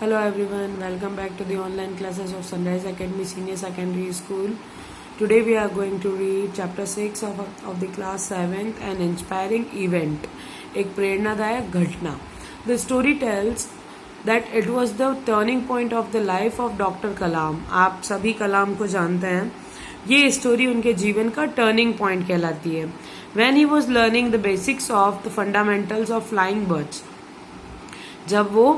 Hello everyone, welcome back to the online classes of Sunrise Academy Senior Secondary School. Today we are going to read chapter 6 of the class 7th, an inspiring event, एक प्रेरणादायक घटना. The story tells that it was the turning point of the life of Dr. Kalam. आप सभी कलाम को जानते हैं. ये story उनके जीवन का टर्निंग पॉइंट कहलाती है. When he was learning the basics of the fundamentals of flying birds, जब वो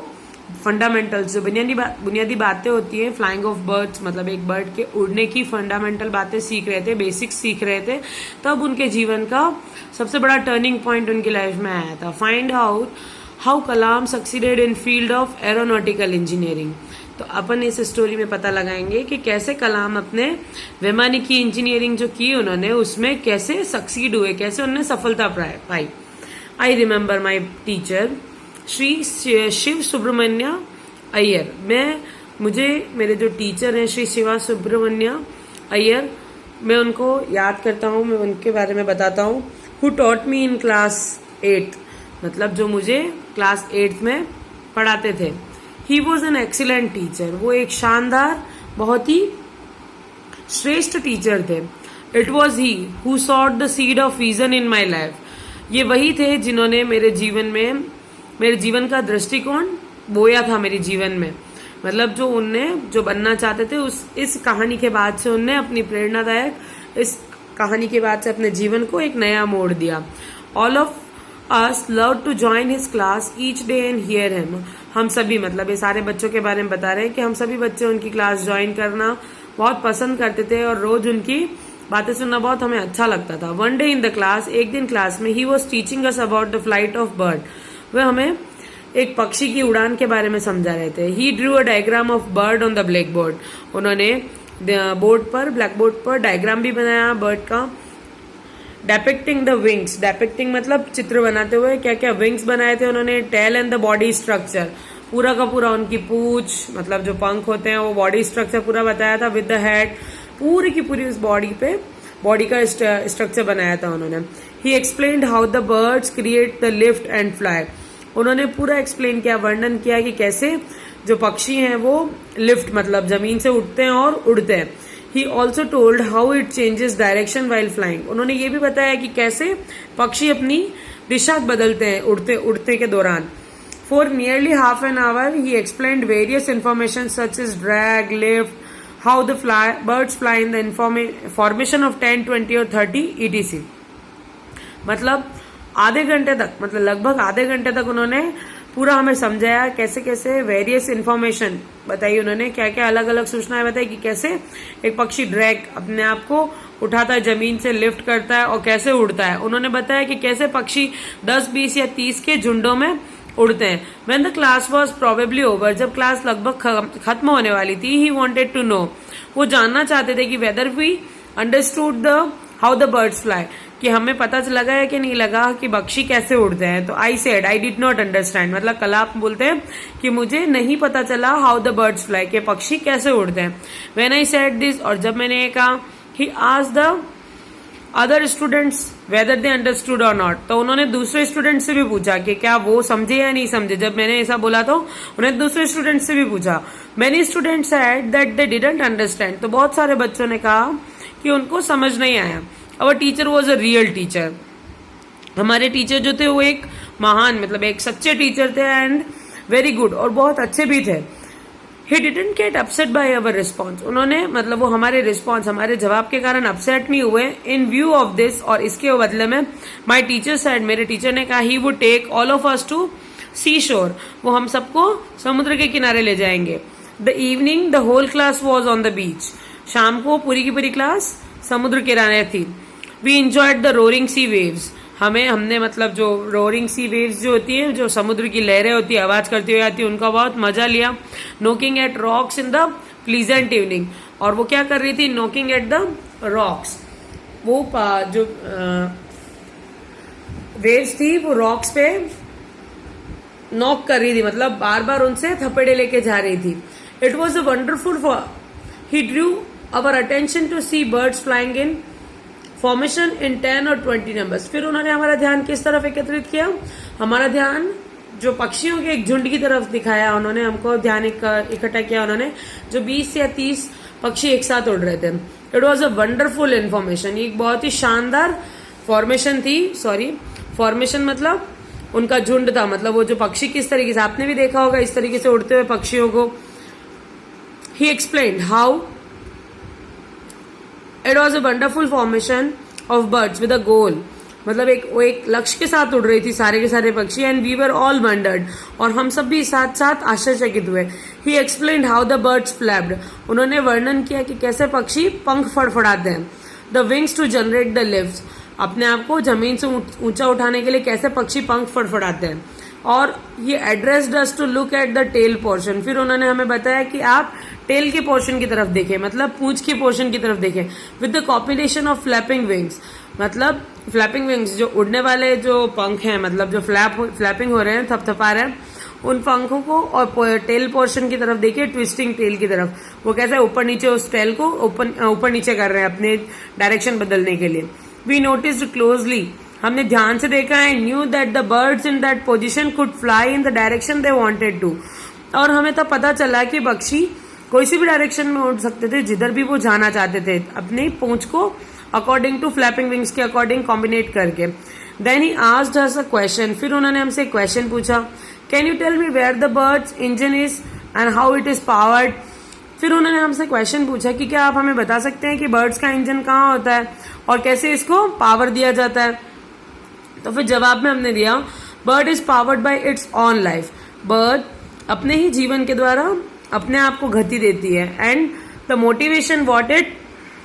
फंडामेंटल्स जो बुनियादी बातें होती है फ्लाइंग ऑफ बर्ड्स मतलब एक बर्ड के उड़ने की फंडामेंटल बातें सीख रहे थे, बेसिक्स सीख रहे थे, तब उनके जीवन का सबसे बड़ा टर्निंग पॉइंट उनकी लाइफ में आया था. Find out how Kalam succeeded in field of aeronautical engineering. तो अपन इस स्टोरी में पता लगाएंगे कि कैसे कलाम अपने वैमानिकी इंजीनियरिंग जो की उन्होंने उसमें कैसे सक्सीड हुए, कैसे उन्होंने सफलता पाई. I remember my teacher Shri Shiv Subramanya Iyer. मुझे मेरे जो टीचर हैं श्री शिवा सुब्रमण्य अय्यर, मैं उनको याद करता हूँ, मैं उनके बारे में बताता हूँ. Who taught me in class 8, मतलब जो मुझे क्लास 8 में पढ़ाते थे. He was an excellent teacher. वो एक शानदार, बहुत ही श्रेष्ठ टीचर थे. It was he who sought the seed of vision in my life. ये वही थे जिन्होंने मेरे जीवन का दृष्टिकोण बोया था मेरे जीवन में. मतलब जो बनना चाहते थे इस कहानी के बाद से उनने अपनी प्रेरणादायक इस कहानी के बाद से अपने जीवन को एक नया मोड़ दिया. All of us love to join his class each day and hear him. हम सभी, मतलब ये सारे बच्चों के बारे में बता रहे हैं कि हम सभी बच्चे उनकी क्लास ज्वाइन करना बहुत पसंद करते थे और रोज उनकी बातें सुनना बहुत हमें अच्छा लगता था. One day in the class, एक दिन क्लास में, he was teaching us about the flight of bird. वह हमें एक पक्षी की उड़ान के बारे में समझा रहे थे. He drew a diagram of bird on the black board. उन्होंने ब्लैक बोर्ड पर डायग्राम भी बनाया बर्ड का. डेपिक्टिंग द विंग्स, डेपिक्टिंग मतलब चित्र बनाते हुए क्या क्या विंग्स बनाए थे उन्होंने. Tail and the body structure, पूरा का पूरा उनकी पूंछ, मतलब जो पंख होते हैं वो बॉडी स्ट्रक्चर पूरा बताया था. विद द हेड, पूरी की पूरी उस बॉडी का स्ट्रक्चर बनाया था उन्होंने. ही explained how the birds create the lift and fly. उन्होंने पूरा एक्सप्लेन किया, वर्णन किया कि कैसे जो पक्षी हैं वो लिफ्ट मतलब जमीन से उठते हैं और उड़ते हैं. He also told how it changes direction while flying. उन्होंने ये भी बताया कि कैसे पक्षी अपनी दिशा बदलते हैं उड़ते के दौरान. For nearly half an hour he explained various information such is drag, lift, how the birds fly in the formation of 10, 20 और 30 etc. मतलब आधे घंटे तक, मतलब लगभग आधे घंटे तक उन्होंने पूरा हमें समझाया कैसे कैसे वेरियस इन्फॉर्मेशन बताई. उन्होंने क्या क्या अलग अलग सूचनाएं बताई कि कैसे एक पक्षी ड्रैग अपने आप को उठाता है, जमीन से लिफ्ट करता है और कैसे उड़ता है. उन्होंने बताया कि कैसे पक्षी 10, 20 या 30 के झुंडों में उड़ते हैं. When the class was probably over, जब क्लास लगभग खत्म होने वाली थी, ही वॉन्टेड टू नो, वो जानना चाहते थे कि whether we understood the how the birds fly, कि हमें पता लगा है कि नहीं लगा कि पक्षी कैसे उड़ते हैं. तो I said I did not understand, मतलब कलाप बोलते हैं कि मुझे नहीं पता चला हाउ द बर्ड्स फ्लाई, के पक्षी कैसे उड़ते हैं. व्हेन आई सेड दिस, और जब मैंने ये कहा, he asked the other students whether they understood और नॉट. तो उन्होंने दूसरे स्टूडेंट से भी पूछा कि क्या वो समझे या नहीं समझे. जब मैंने ऐसा बोला तो उन्हें दूसरे स्टूडेंट से भी पूछा. Many students said that they didn't understand. तो बहुत सारे बच्चों ने कहा कि उनको समझ नहीं आया. Our teacher was a real teacher. हमारे टीचर जो थे वो एक महान, मतलब एक सच्चे टीचर थे एंड वेरी गुड, और बहुत अच्छे भी थे. He didn't get upset by our response. उन्होंने, मतलब वो हमारे रिस्पॉन्स, हमारे जवाब के कारण अपसेट नहीं हुए. इन व्यू ऑफ दिस, और इसके बदले में माई टीचर सेड, मेरे टीचर ने कहा, he would take all of us to sea shore, वो हम सबको समुद्र के किनारे ले जाएंगे. The evening the whole class was on the beach. शाम को पूरी की पूरी क्लास समुद्र किनारे थी. We enjoyed the roaring sea waves. हमने मतलब जो रोरिंग सी वेव्स जो होती है, जो समुद्र की लहरें होती है, आवाज करती हुई आती है, उनका बहुत मजा लिया. Knocking at rocks in the pleasant evening. और वो क्या कर रही थी, नोकिंग एट द रॉक्स. वो जो वेव्स थी वो रॉक्स पे नॉक कर रही थी, मतलब बार बार उनसे थपेड़े लेके जा रही थी. It was a wonderful. He drew our attention to see birds flying in formation in 10 और 20 नंबर्स. फिर उन्होंने हमारा ध्यान किस तरफ एकत्रित किया, हमारा ध्यान जो पक्षियों के एक झुंड की तरफ दिखाया उन्होंने, हमको ध्यान इकट्ठा किया उन्होंने, जो 20 या 30 पक्षी एक साथ उड़ रहे थे। It was a wonderful information, एक बहुत ही शानदार फॉर्मेशन थी। फॉर्मेशन मतलब उनका झुंड था, मतलब वो जो पक्षी किस तरीके से, आपने भी देखा होगा इस तरीके से उड़ते हुए पक्षियों को। He explained how it was a wonderful formation of birds with a goal, मतलब एक लक्ष्य के साथ उड़ रही थी सारे के सारे पक्षी। And we were all wondered, और हम सब भी साथ साथ आश्चर्यचकित हुए। He explained how the birds flapped, उन्होंने वर्णन किया कि कैसे पक्षी पंख फड़फड़ाते हैं। The wings to generate the lift, अपने आप को जमीन से ऊंचा उठाने के लिए कैसे पक्षी पंख फड़फड़ाते हैं। और ये addressed us to look at the tail portion, फिर उन्होंने हमें बताया कि आप टेल के पोर्शन की तरफ देखें, मतलब पूंछ के पोर्शन की तरफ देखें। With the combination of flapping wings, मतलब फ्लैपिंग विंग्स जो उड़ने वाले जो पंख हैं, मतलब जो फ्लैपिंग हो रहे हैं, थपथपा रहे हैं, उन पंखों को, और टेल पोर्शन की तरफ देखिए, ट्विस्टिंग टेल की तरफ, वो कैसे ऊपर नीचे उस टेल को ऊपर नीचे कर रहे हैं अपने डायरेक्शन बदलने के लिए। वी नोटिस्ड क्लोजली, हमने ध्यान से देखा है। Knew that the birds in that position could fly in the direction they wanted to, और हमें तब पता चला कि पक्षी कोई सी भी डायरेक्शन में उड़ सकते थे, जिधर भी वो जाना चाहते थे, अपनी पूंछ को अकॉर्डिंग टू फ्लैपिंग विंग्स के अकॉर्डिंग कॉम्बिनेट करके। Then he asked us a question, फिर उन्होंने हमसे क्वेश्चन पूछा, can you tell me where the birds engine is and how it is powered. फिर उन्होंने हमसे क्वेश्चन पूछा कि क्या आप हमें बता सकते हैं कि बर्ड्स का इंजन कहाँ होता है और कैसे इसको पावर दिया जाता है। तो फिर जवाब में हमने दिया, bird is powered by it's on life, bird अपने ही जीवन के द्वारा अपने आप को गति देती है। And the motivation what it